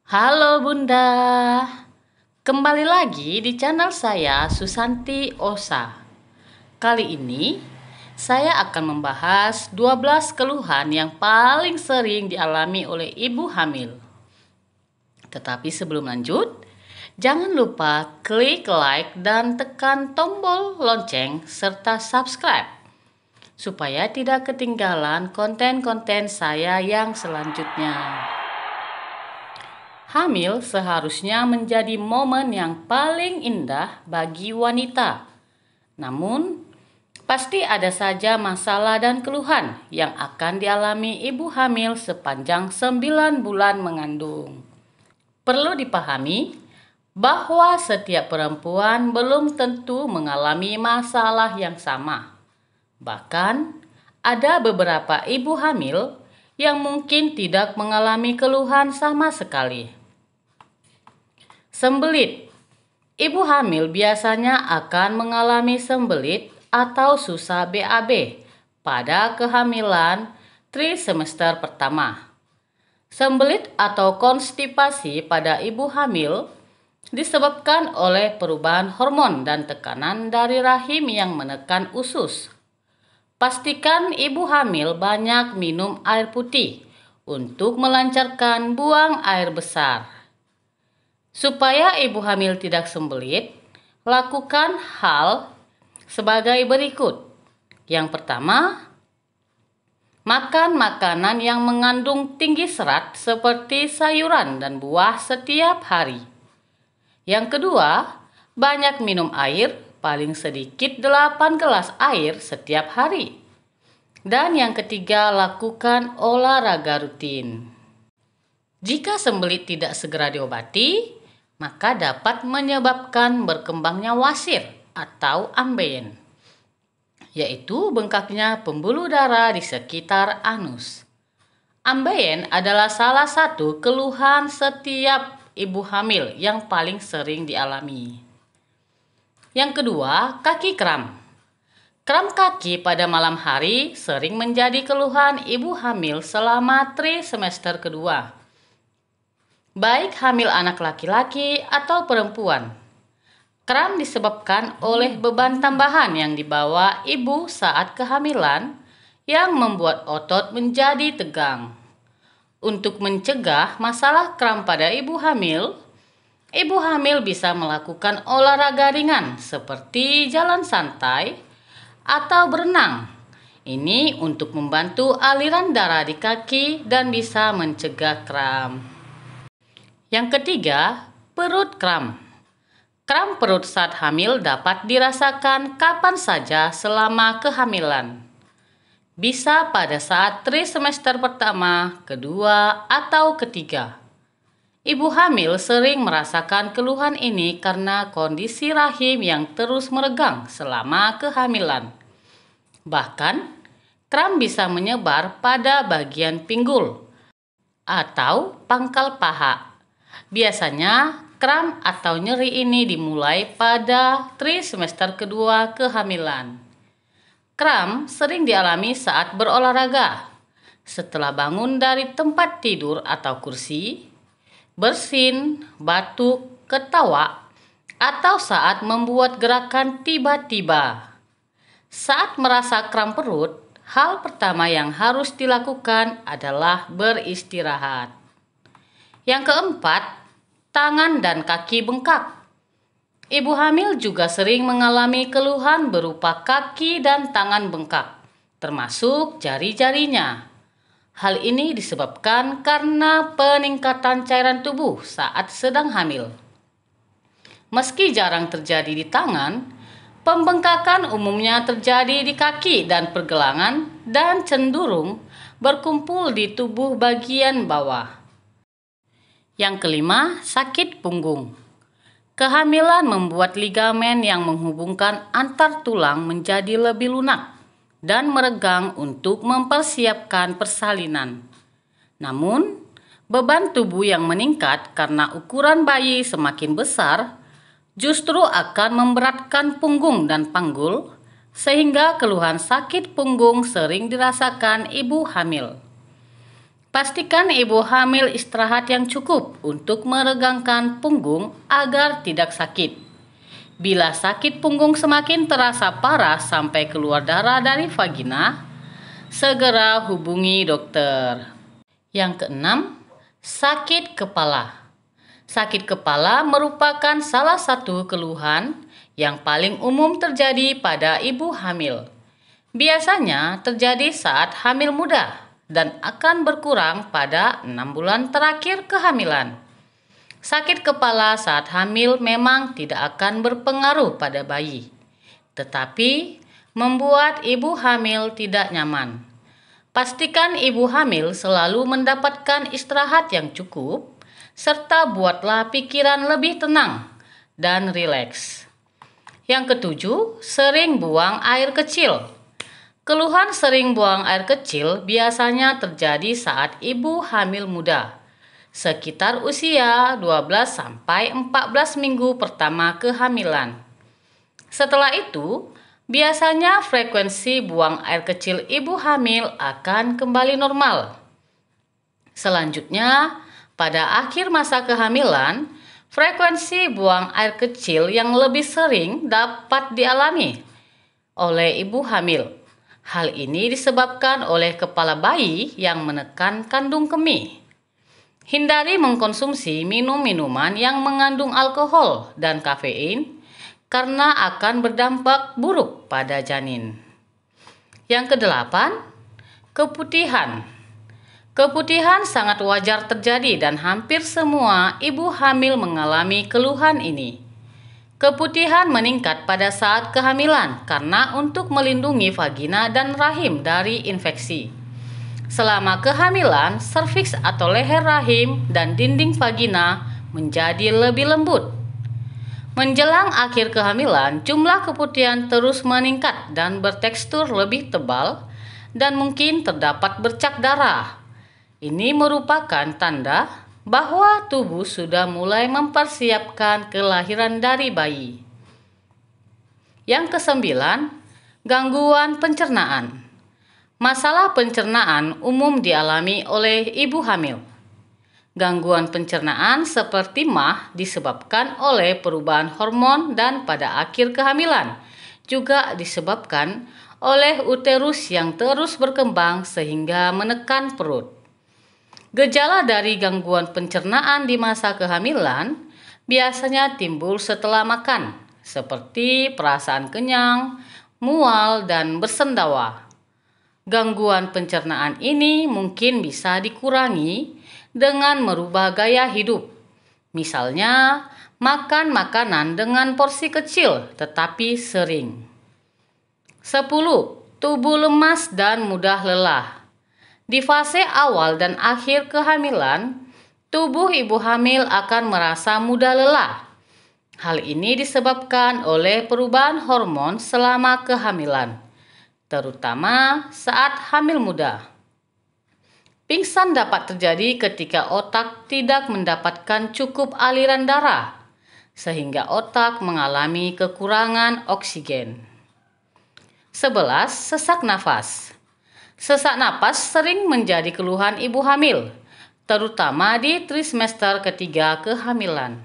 Halo Bunda, kembali lagi di channel saya Susanti Osa. Kali ini saya akan membahas 12 keluhan yang paling sering dialami oleh ibu hamil. Tetapi sebelum lanjut, jangan lupa klik like dan tekan tombol lonceng serta subscribe supaya tidak ketinggalan konten-konten saya yang selanjutnya. Hamil seharusnya menjadi momen yang paling indah bagi wanita. Namun, pasti ada saja masalah dan keluhan yang akan dialami ibu hamil sepanjang 9 bulan mengandung. Perlu dipahami bahwa setiap perempuan belum tentu mengalami masalah yang sama. Bahkan, ada beberapa ibu hamil yang mungkin tidak mengalami keluhan sama sekali. Sembelit. Ibu hamil biasanya akan mengalami sembelit atau susah BAB pada kehamilan trimester pertama. Sembelit atau konstipasi pada ibu hamil disebabkan oleh perubahan hormon dan tekanan dari rahim yang menekan usus. Pastikan ibu hamil banyak minum air putih untuk melancarkan buang air besar. Supaya ibu hamil tidak sembelit, lakukan hal sebagai berikut. Yang pertama, makan makanan yang mengandung tinggi serat seperti sayuran dan buah setiap hari. Yang kedua, banyak minum air, paling sedikit 8 gelas air setiap hari. Dan yang ketiga, lakukan olahraga rutin. Jika sembelit tidak segera diobati, maka dapat menyebabkan berkembangnya wasir atau ambeien, yaitu bengkaknya pembuluh darah di sekitar anus. Ambeien adalah salah satu keluhan setiap ibu hamil yang paling sering dialami. Yang kedua, kaki kram. Kram kaki pada malam hari sering menjadi keluhan ibu hamil selama trimester kedua, baik hamil anak laki-laki atau perempuan. Kram disebabkan oleh beban tambahan yang dibawa ibu saat kehamilan yang membuat otot menjadi tegang. Untuk mencegah masalah kram pada ibu hamil bisa melakukan olahraga ringan seperti jalan santai atau berenang. Ini untuk membantu aliran darah di kaki dan bisa mencegah kram. Yang ketiga, perut kram. Kram perut saat hamil dapat dirasakan kapan saja selama kehamilan. Bisa pada saat trimester pertama, kedua, atau ketiga. Ibu hamil sering merasakan keluhan ini karena kondisi rahim yang terus meregang selama kehamilan. Bahkan, kram bisa menyebar pada bagian pinggul atau pangkal paha. Biasanya, kram atau nyeri ini dimulai pada trimester kedua kehamilan. Kram sering dialami saat berolahraga, setelah bangun dari tempat tidur atau kursi, bersin, batuk, ketawa, atau saat membuat gerakan tiba-tiba. Saat merasa kram perut, hal pertama yang harus dilakukan adalah beristirahat. Yang keempat, tangan dan kaki bengkak. Ibu hamil juga sering mengalami keluhan berupa kaki dan tangan bengkak, termasuk jari-jarinya. Hal ini disebabkan karena peningkatan cairan tubuh saat sedang hamil. Meski jarang terjadi di tangan, pembengkakan umumnya terjadi di kaki dan pergelangan dan cenderung berkumpul di tubuh bagian bawah. Yang kelima, sakit punggung. Kehamilan membuat ligamen yang menghubungkan antar tulang menjadi lebih lunak dan meregang untuk mempersiapkan persalinan. Namun, beban tubuh yang meningkat karena ukuran bayi semakin besar justru akan memberatkan punggung dan panggul, sehingga keluhan sakit punggung sering dirasakan ibu hamil. Pastikan ibu hamil istirahat yang cukup untuk meregangkan punggung agar tidak sakit. Bila sakit punggung semakin terasa parah sampai keluar darah dari vagina, segera hubungi dokter. Yang keenam, sakit kepala. Sakit kepala merupakan salah satu keluhan yang paling umum terjadi pada ibu hamil. Biasanya terjadi saat hamil muda dan akan berkurang pada 6 bulan terakhir kehamilan. Sakit kepala saat hamil memang tidak akan berpengaruh pada bayi, tetapi membuat ibu hamil tidak nyaman. Pastikan ibu hamil selalu mendapatkan istirahat yang cukup, serta buatlah pikiran lebih tenang dan rileks. Yang ketujuh, sering buang air kecil. Keluhan sering buang air kecil biasanya terjadi saat ibu hamil muda, sekitar usia 12-14 minggu pertama kehamilan. Setelah itu, biasanya frekuensi buang air kecil ibu hamil akan kembali normal. Selanjutnya, pada akhir masa kehamilan, frekuensi buang air kecil yang lebih sering dapat dialami oleh ibu hamil. Hal ini disebabkan oleh kepala bayi yang menekan kandung kemih. Hindari mengkonsumsi minum-minuman yang mengandung alkohol dan kafein karena akan berdampak buruk pada janin. Yang kedelapan, keputihan. Keputihan sangat wajar terjadi dan hampir semua ibu hamil mengalami keluhan ini. Keputihan meningkat pada saat kehamilan karena untuk melindungi vagina dan rahim dari infeksi. Selama kehamilan, serviks atau leher rahim dan dinding vagina menjadi lebih lembut. Menjelang akhir kehamilan, jumlah keputihan terus meningkat dan bertekstur lebih tebal dan mungkin terdapat bercak darah. Ini merupakan tanda bahwa tubuh sudah mulai mempersiapkan kelahiran dari bayi. Yang kesembilan, gangguan pencernaan. Masalah pencernaan umum dialami oleh ibu hamil. Gangguan pencernaan seperti MAH disebabkan oleh perubahan hormon dan pada akhir kehamilan juga disebabkan oleh uterus yang terus berkembang sehingga menekan perut. Gejala dari gangguan pencernaan di masa kehamilan biasanya timbul setelah makan, seperti perasaan kenyang, mual, dan bersendawa. Gangguan pencernaan ini mungkin bisa dikurangi dengan merubah gaya hidup. Misalnya, makan makanan dengan porsi kecil tetapi sering. 10. Tubuh lemas dan mudah lelah. Di fase awal dan akhir kehamilan, tubuh ibu hamil akan merasa mudah lelah. Hal ini disebabkan oleh perubahan hormon selama kehamilan, terutama saat hamil muda. Pingsan dapat terjadi ketika otak tidak mendapatkan cukup aliran darah, sehingga otak mengalami kekurangan oksigen. 11. Sesak nafas. Sesak napas sering menjadi keluhan ibu hamil, terutama di trimester ketiga kehamilan.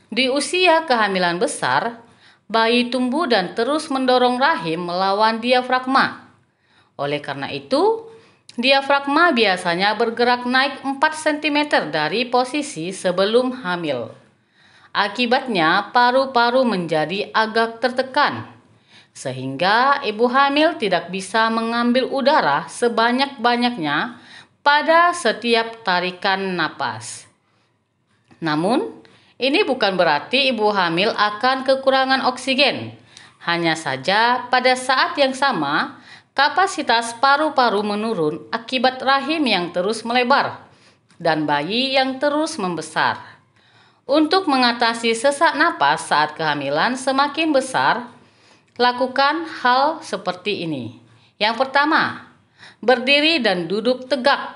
Di usia kehamilan besar, bayi tumbuh dan terus mendorong rahim melawan diafragma. Oleh karena itu, diafragma biasanya bergerak naik 4 cm dari posisi sebelum hamil. Akibatnya, paru-paru menjadi agak tertekan, sehingga ibu hamil tidak bisa mengambil udara sebanyak-banyaknya pada setiap tarikan napas. Namun, ini bukan berarti ibu hamil akan kekurangan oksigen. Hanya saja pada saat yang sama, kapasitas paru-paru menurun akibat rahim yang terus melebar dan bayi yang terus membesar. Untuk mengatasi sesak napas saat kehamilan semakin besar, lakukan hal seperti ini. Yang pertama, berdiri dan duduk tegak.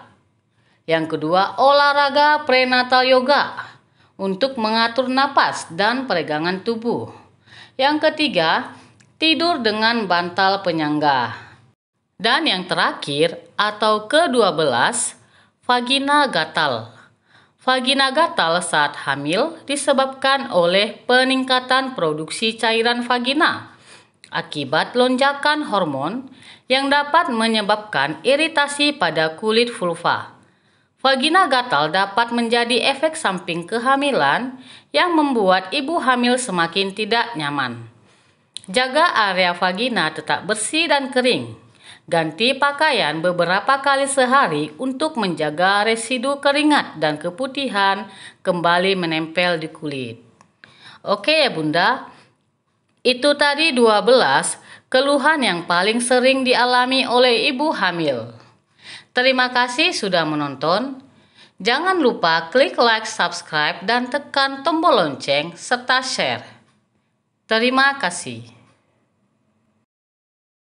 Yang kedua, olahraga prenatal yoga untuk mengatur napas dan peregangan tubuh. Yang ketiga, tidur dengan bantal penyangga. Dan yang terakhir atau ke-12, Vagina gatal. Vagina gatal saat hamil disebabkan oleh peningkatan produksi cairan vagina akibat lonjakan hormon yang dapat menyebabkan iritasi pada kulit vulva. Vagina gatal dapat menjadi efek samping kehamilan yang membuat ibu hamil semakin tidak nyaman. Jaga area vagina tetap bersih dan kering. Ganti pakaian beberapa kali sehari untuk menjaga residu keringat dan keputihan kembali menempel di kulit. Oke ya Bunda, itu tadi 12 keluhan yang paling sering dialami oleh ibu hamil. Terima kasih sudah menonton. Jangan lupa klik like, subscribe, dan tekan tombol lonceng serta share. Terima kasih.